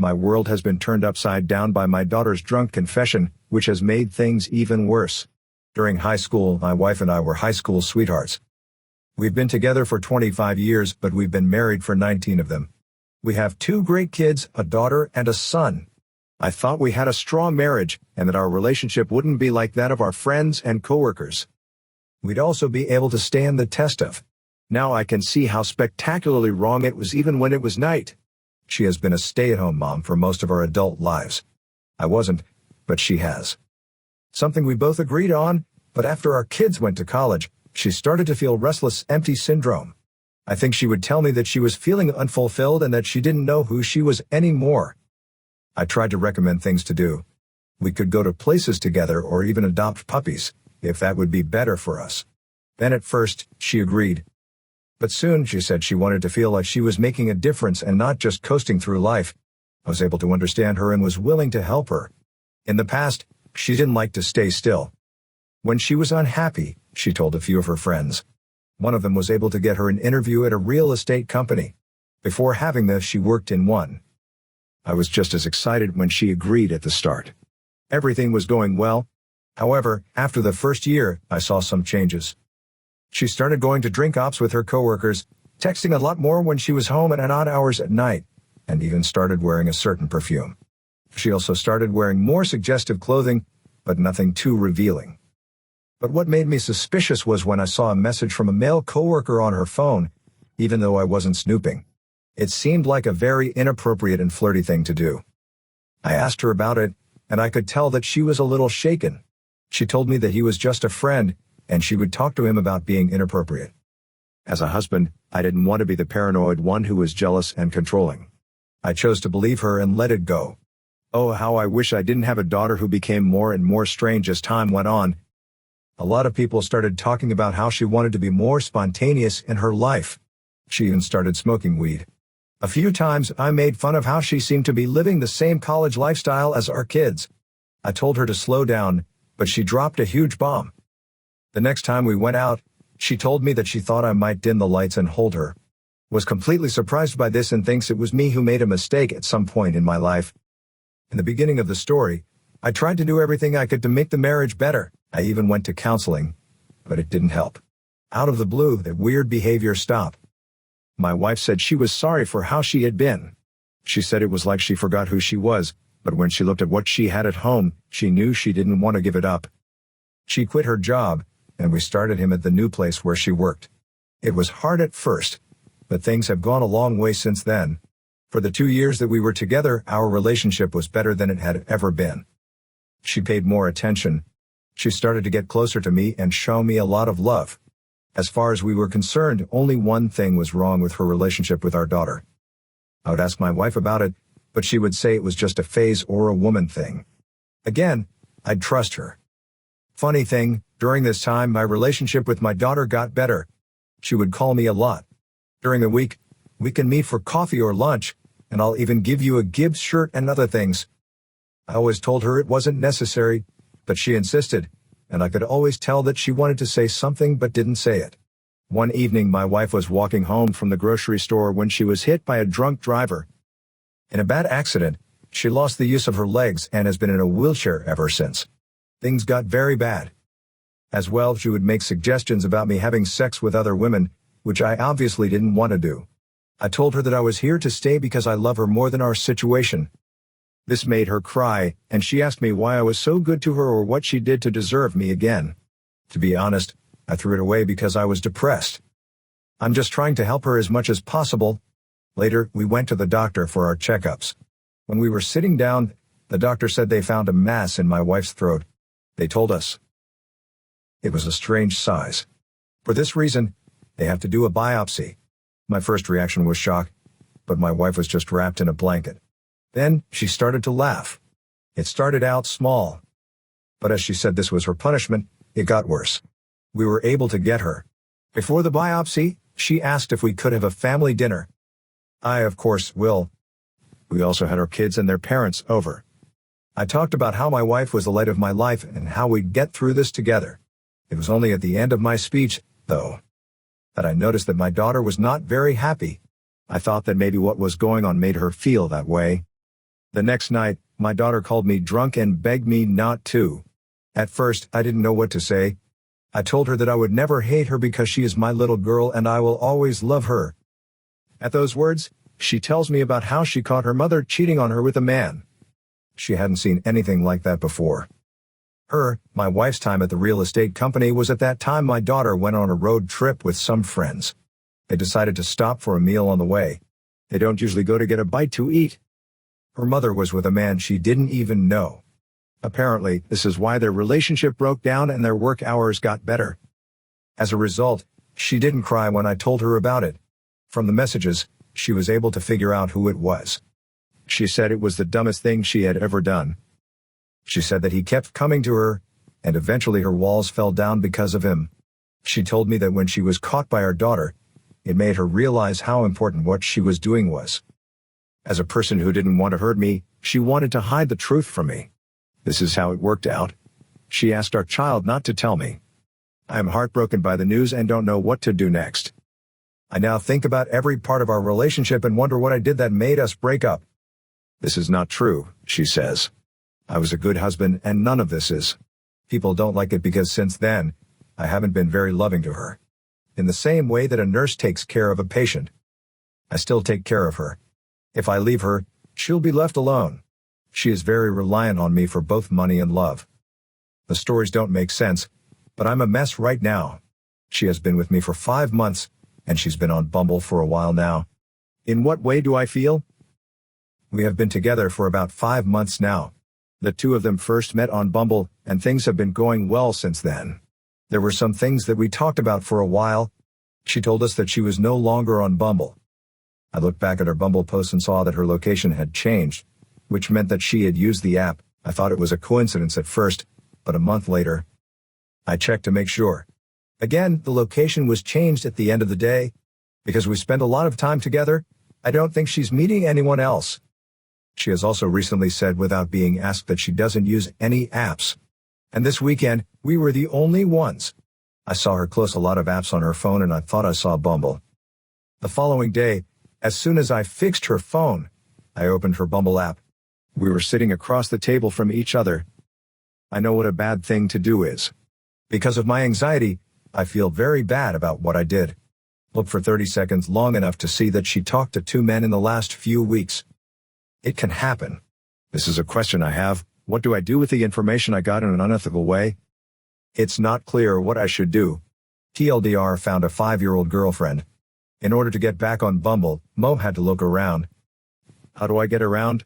my world has been turned upside down by my daughter's drunk confession, which has made things even worse. During high school, my wife and I were high school sweethearts. We've been together for 25 years, but we've been married for 19 of them. We have 2 great kids, a daughter and a son. I thought we had a strong marriage, and that our relationship wouldn't be like that of our friends and coworkers. We'd also be able to stand the test of. Now I can see how spectacularly wrong it was even when it was night. She has been a stay-at-home mom for most of our adult lives. I wasn't, but she has. Something we both agreed on, but after our kids went to college, she started to feel restless, empty syndrome. I think she would tell me that she was feeling unfulfilled and that she didn't know who she was anymore. I tried to recommend things to do. We could go to places together or even adopt puppies, if that would be better for us. Then at first, she agreed. But soon she said she wanted to feel like she was making a difference and not just coasting through life. I was able to understand her and was willing to help her. In the past, she didn't like to stay still. When she was unhappy, she told a few of her friends. One of them was able to get her an interview at a real estate company. Before having this, she worked in one. I was just as excited when she agreed at the start. Everything was going well. However, after the first year, I saw some changes. She started going to drink ops with her coworkers, texting a lot more when she was home at odd hours at night, and even started wearing a certain perfume. She also started wearing more suggestive clothing, but nothing too revealing. But what made me suspicious was when I saw a message from a male coworker on her phone, even though I wasn't snooping. It seemed like a very inappropriate and flirty thing to do. I asked her about it, and I could tell that she was a little shaken. She told me that he was just a friend, and she would talk to him about being inappropriate. As a husband, I didn't want to be the paranoid one who was jealous and controlling. I chose to believe her and let it go. Oh, how I wish I didn't have a daughter who became more and more strange as time went on. A lot of people started talking about how she wanted to be more spontaneous in her life. She even started smoking weed. A few times I made fun of how she seemed to be living the same college lifestyle as our kids. I told her to slow down, but she dropped a huge bomb. The next time we went out, she told me that she thought I might dim the lights and hold her. Was completely surprised by this and thinks it was me who made a mistake at some point in my life. In the beginning of the story, I tried to do everything I could to make the marriage better. I even went to counseling, but it didn't help. Out of the blue, that weird behavior stopped. My wife said she was sorry for how she had been. She said it was like she forgot who she was, but when she looked at what she had at home, she knew she didn't want to give it up. She quit her job, and we started him at the new place where she worked. It was hard at first, but things have gone a long way since then. For the 2 years that we were together, our relationship was better than it had ever been. She paid more attention. She started to get closer to me and show me a lot of love. As far as we were concerned, only one thing was wrong with her relationship with our daughter. I would ask my wife about it, but she would say it was just a phase or a woman thing. Again, I'd trust her. Funny thing, during this time my relationship with my daughter got better. She would call me a lot. During the week, we can meet for coffee or lunch, and I'll even give you a Gibbs shirt and other things. I always told her it wasn't necessary, but she insisted, and I could always tell that she wanted to say something but didn't say it. One evening my wife was walking home from the grocery store when she was hit by a drunk driver. In a bad accident, she lost the use of her legs and has been in a wheelchair ever since. Things got very bad. As well, she would make suggestions about me having sex with other women, which I obviously didn't want to do. I told her that I was here to stay because I love her more than our situation. This made her cry, and she asked me why I was so good to her or what she did to deserve me again. To be honest, I threw it away because I was depressed. I'm just trying to help her as much as possible. Later, we went to the doctor for our checkups. When we were sitting down, the doctor said they found a mass in my wife's throat. They told us it was a strange size. For this reason, they have to do a biopsy. My first reaction was shock, but my wife was just wrapped in a blanket. Then, she started to laugh. It started out small. But as she said this was her punishment, it got worse. We were able to get her. Before the biopsy, she asked if we could have a family dinner. I, of course, will. We also had our kids and their parents over. I talked about how my wife was the light of my life and how we'd get through this together. It was only at the end of my speech, though, that I noticed that my daughter was not very happy. I thought that maybe what was going on made her feel that way. The next night, my daughter called me drunk and begged me not to. At first, I didn't know what to say. I told her that I would never hate her because she is my little girl and I will always love her. At those words, she tells me about how she caught her mother cheating on her with a man. She hadn't seen anything like that before. My wife's time at the real estate company was at that time my daughter went on a road trip with some friends. They decided to stop for a meal on the way. They don't usually go to get a bite to eat. Her mother was with a man she didn't even know. Apparently, this is why their relationship broke down and their work hours got better. As a result, she didn't cry when I told her about it. From the messages, she was able to figure out who it was. She said it was the dumbest thing she had ever done. She said that he kept coming to her, and eventually her walls fell down because of him. She told me that when she was caught by our daughter, it made her realize how important what she was doing was. As a person who didn't want to hurt me, she wanted to hide the truth from me. This is how it worked out. She asked our child not to tell me. I am heartbroken by the news and don't know what to do next. I now think about every part of our relationship and wonder what I did that made us break up. This is not true, she says. I was a good husband and none of this is. People don't like it because since then, I haven't been very loving to her. In the same way that a nurse takes care of a patient. I still take care of her. If I leave her, she'll be left alone. She is very reliant on me for both money and love. The stories don't make sense, but I'm a mess right now. She has been with me for 5 months, and she's been on Bumble for a while now. In what way do I feel? We have been together for about 5 months now. The two of them first met on Bumble, and things have been going well since then. There were some things that we talked about for a while. She told us that she was no longer on Bumble. I looked back at her Bumble post and saw that her location had changed, which meant that she had used the app. I thought it was a coincidence at first, but a month later, I checked to make sure. Again, the location was changed at the end of the day. Because we spent a lot of time together, I don't think she's meeting anyone else. She has also recently said without being asked that she doesn't use any apps. And this weekend, we were the only ones. I saw her close a lot of apps on her phone and I thought I saw Bumble. The following day, as soon as I fixed her phone, I opened her Bumble app. We were sitting across the table from each other. I know what a bad thing to do is. Because of my anxiety, I feel very bad about what I did. Look for 30 seconds long enough to see that she talked to 2 men in the last few weeks. It can happen. This is a question I have. What do I do with the information I got in an unethical way? It's not clear what I should do. TLDR found a 5-year-old girlfriend. In order to get back on Bumble, Mo had to look around. How do I get around?